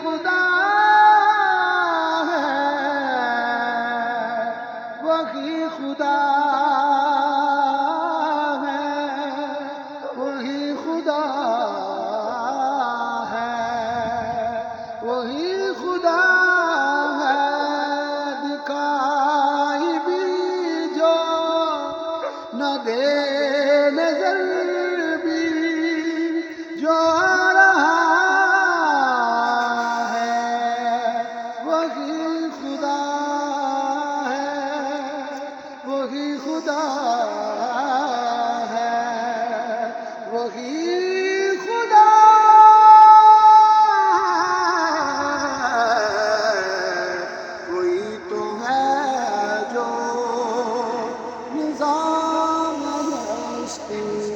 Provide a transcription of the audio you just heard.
خدا ہے، وہی خدا ہے، وہی خدا ہے، وہی خدا ہے، دکھائی بھی جو نہ دے نظر بھی جو آ رہا ہے، وہی خدا ہے، وہی خدا ہے، وہی خدا ہے، وہی تو ہے جو نظام ہے